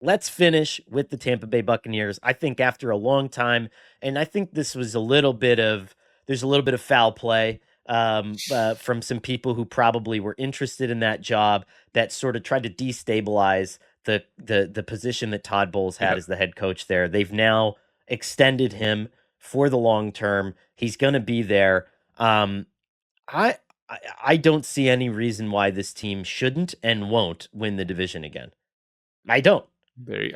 let's finish with the Tampa Bay Buccaneers. I think after a long time, and I think this was there's a little bit of foul play from some people who probably were interested in that job that sort of tried to destabilize the position that Todd Bowles had Yeah. as the head coach there. They've now extended him for the long term. He's going to be there. Um, I, I don't see any reason why this team shouldn't and won't win the division again. I don't.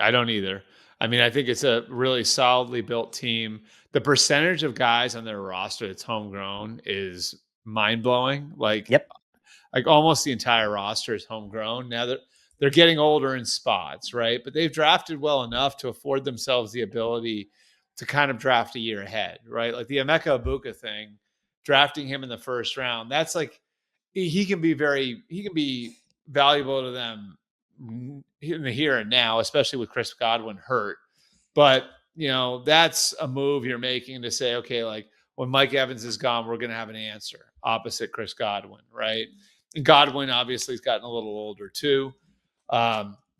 I don't either. I mean, I think it's a really solidly built team. The percentage of guys on their roster that's homegrown is mind blowing. Yep. Like almost the entire roster is homegrown. Now they're getting older in spots, right? But they've drafted well enough to afford themselves the ability to kind of draft a year ahead, right? Like the Emeka Ibuka thing, drafting him in the first round. That's like he can be valuable to them in the here and now, especially with Chris Godwin hurt. But that's a move you're making to say, okay, like when Mike Evans is gone, we're going to have an answer opposite Chris Godwin, right? And Godwin obviously has gotten a little older too.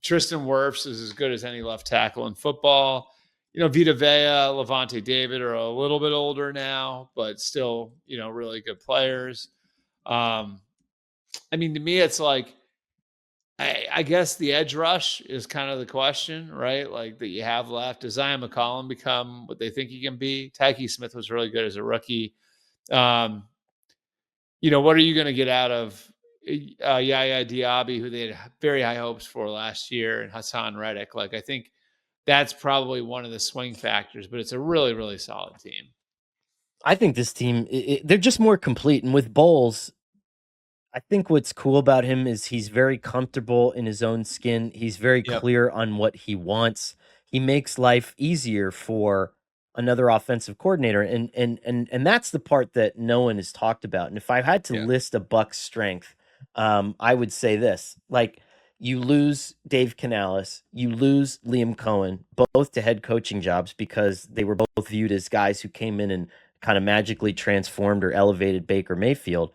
Tristan Wirfs is as good as any left tackle in football. Vita Vea, Levante David are a little bit older now, but still, really good players. I mean, to me, it's like, I guess the edge rush is kind of the question, right? Like that you have left. Does Zion McCollum become what they think he can be? Tyke Smith was really good as a rookie. What are you going to get out of Yaya Diaby, who they had very high hopes for last year, and Hassan Reddick? Like, I think that's probably one of the swing factors, but it's a really, really solid team. I think this team, they're just more complete. And with Bowles, I think what's cool about him is he's very comfortable in his own skin. He's very Yep. clear on what he wants. He makes life easier for another offensive coordinator. And that's the part that no one has talked about. And if I had to Yeah. list a Bucs strength, I would say this. Like, you lose Dave Canales, you lose Liam Cohen, both to head coaching jobs because they were both viewed as guys who came in and kind of magically transformed or elevated Baker Mayfield.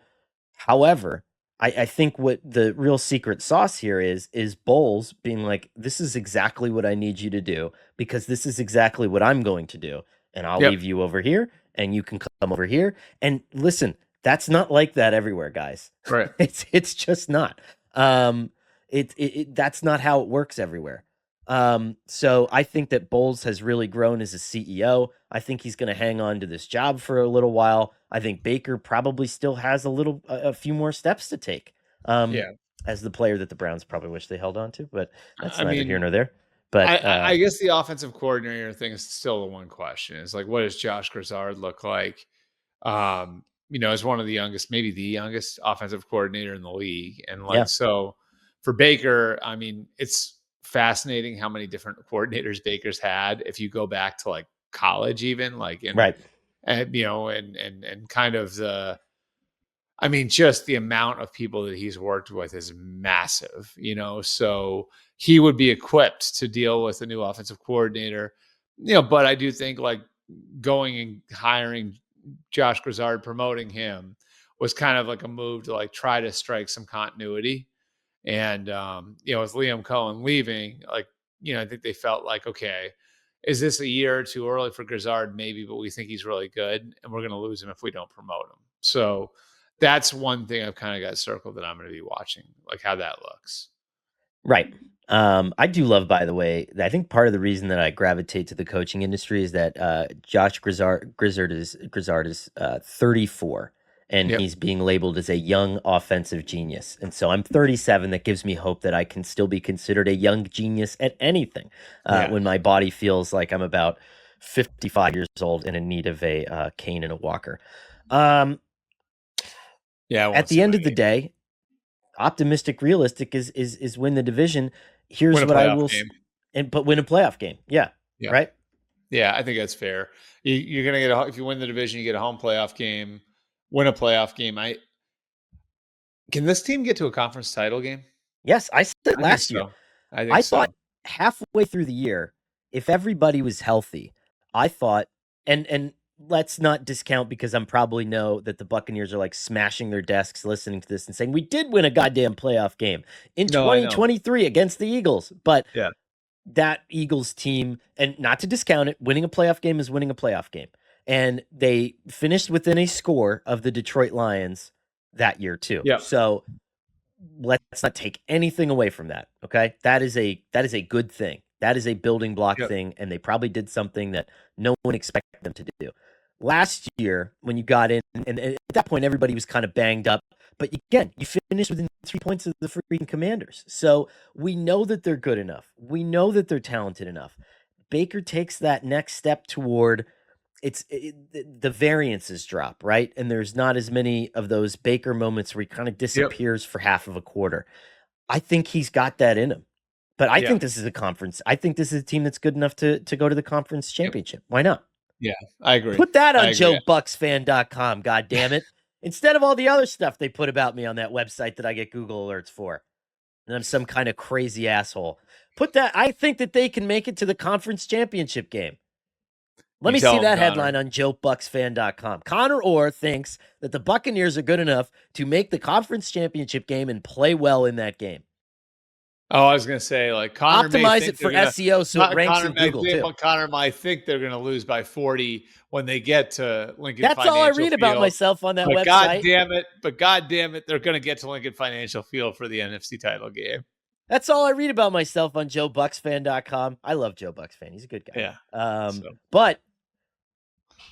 However, I think what the real secret sauce here is Bowles being like, this is exactly what I need you to do because this is exactly what I'm going to do. And I'll Yep. leave you over here and you can come over here. And listen, that's not like that everywhere, guys. Right. It's just not. That's not how it works everywhere. So I think that Bowles has really grown as a CEO. I think he's going to hang on to this job for a little while. I think Baker probably still has a few more steps to take. Yeah. As the player that the Browns probably wish they held on to, but that's I neither here mean, nor there. But I guess the offensive coordinator thing is still the one question. It's like, what does Josh Grizzard look like? As one of the youngest, maybe the youngest offensive coordinator in the league. And yeah, so for Baker, I mean, it's fascinating how many different coordinators Baker's had. If you go back to like college, even like, right. and kind of I mean, just the amount of people that he's worked with is massive, so he would be equipped to deal with a new offensive coordinator, but I do think like going and hiring Josh Grizzard, promoting him was kind of like a move to like try to strike some continuity. And, with Liam Cohen leaving, like, I think they felt like, okay, is this a year or too early for Grizzard? Maybe, but we think he's really good and we're going to lose him if we don't promote him. So that's one thing I've kind of got circled that I'm going to be watching, like how that looks. Right. I do love, by the way, I think part of the reason that I gravitate to the coaching industry is that Josh Grizzard is 34, and Yep. he's being labeled as a young offensive genius. And so I'm 37. That gives me hope that I can still be considered a young genius at anything Yeah. when my body feels like I'm about 55 years old and in need of a cane and a walker. Yeah. At the end of the day, optimistic, realistic is win the division. Here's Win a what I playoff will game. but win a playoff game. Yeah. Yeah. Right. Yeah. I think that's fair. You're going to get if you win the division, you get a home playoff game, win a playoff game. Can this team get to a conference title game? Yes, I said I think last year. so. I think I so. thought halfway through the year, if everybody was healthy, I thought, and let's not discount because I'm probably know that the Buccaneers are like smashing their desks listening to this and saying we did win a goddamn playoff game in No, I know. 2023 against the Eagles, but Yeah. that Eagles team, and not to discount it, winning a playoff game is winning a playoff game. And they finished within a score of the Detroit Lions that year too. Yep. So let's not take anything away from that. Okay. That is a good thing. That is a building block thing. And they probably did something that no one expected them to do. Last year, when you got in, and at that point, everybody was kind of banged up. But again, you finished within 3 points of the freaking Commanders. So we know that they're good enough. We know that they're talented enough. Baker takes that next step toward the variances drop, right? And there's not as many of those Baker moments where he kind of disappears for half of a quarter. I think he's got that in him. But I think this is a conference. I think this is a team that's good enough to go to the conference championship. Why not? Yeah, I agree. Put that on JoeBucsFan.com, God damn it. Instead of all the other stuff they put about me on that website that I get Google alerts for. And I'm some kind of crazy asshole. Put that. I think that they can make it to the conference championship game. Let me see that headline on JoeBucsFan.com. Conor Orr thinks that the Buccaneers are good enough to make the conference championship game and play well in that game. Oh, I was going to say, like, Conor optimize it for SEO so it ranks in Google too. Conor might think they're going to lose by 40 when they get to Lincoln That's Financial all I read Field. about myself on that website. God damn it, they're going to get to Lincoln Financial Field for the NFC title game. That's all I read about myself on JoeBucsFan.com. I love Joe Bucs fan. He's a good guy. Yeah. But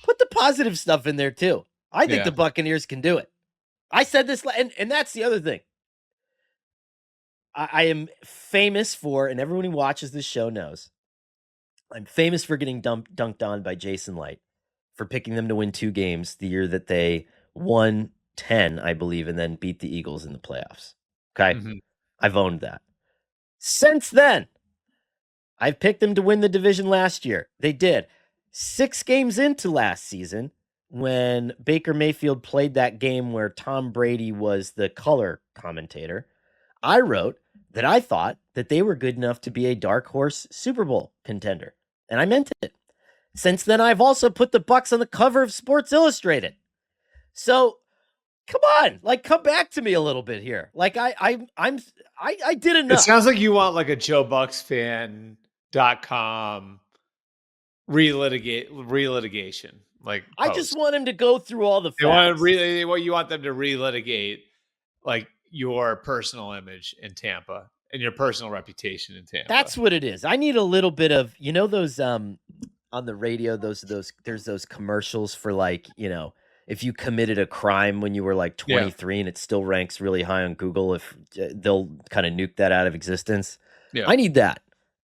put the positive stuff in there too. I think the Buccaneers can do it. I said this, and that's the other thing. I am famous for, and everyone who watches this show knows, I'm famous for getting dunked on by Jason Light for picking them to win 2 games the year that they won 10, I believe, and then beat the Eagles in the playoffs. Okay? Mm-hmm. I've owned that. Since then, I've picked them to win the division last year. They did. 6 games into last season, when Baker Mayfield played that game where Tom Brady was the color commentator, I wrote that I thought that they were good enough to be a dark horse Super Bowl contender. And I meant it. Since then, I've also put the Bucs on the cover of Sports Illustrated. So, come on, like, come back to me a little bit here. Like, I did enough. It sounds like you want like a JoeBucsFan.com relitigation. Like, I just want him to go through all the facts. You want them to relitigate, like, your personal image in Tampa and your personal reputation in Tampa. That's what it is. I need a little bit of, you know, those on the radio, there's those commercials for, like, you know, if you committed a crime when you were like 23 and it still ranks really high on Google, if they'll kind of nuke that out of existence. Yeah. I need that.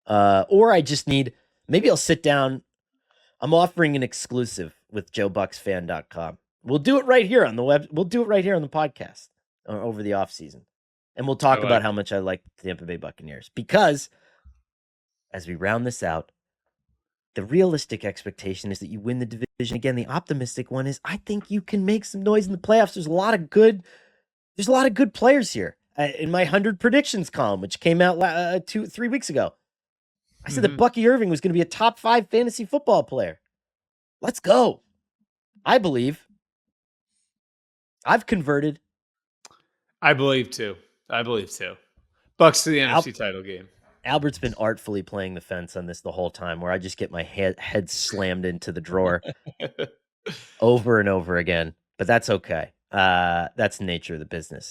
Or I just need, maybe I'll sit down. I'm offering an exclusive with JoeBucsFan.com. We'll do it right here on the web. We'll do it right here on the podcast over the off season. And we'll talk about how much I like the Tampa Bay Buccaneers, because as we round this out, the realistic expectation is that you win the division. Again, the optimistic one is I think you can make some noise in the playoffs. There's a lot of good players here. In my 100 predictions column, which came out 2-3 weeks ago, I said that Bucky Irving was going to be a top 5 fantasy football player. Let's go. I believe. I've converted. I believe too. Bucs to the NFC title game. Albert's been artfully playing the fence on this the whole time, where I just get my head slammed into the drawer over and over again. But that's okay. That's the nature of the business.